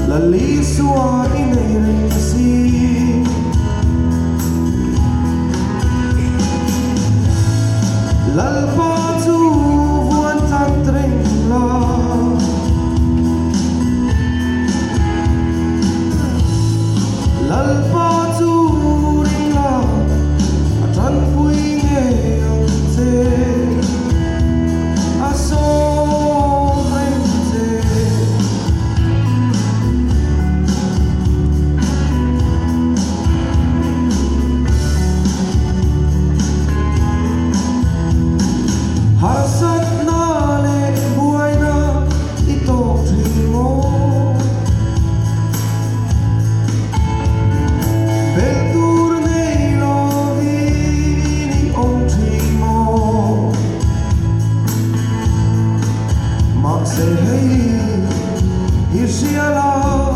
la li sua in ei si l'alba tu vuan tantring la l'alba tu ring la atran pui nge ang te aso ring te hasat na le buhay na ito mo beltur nei lovini om mo ma se hei hirsi ala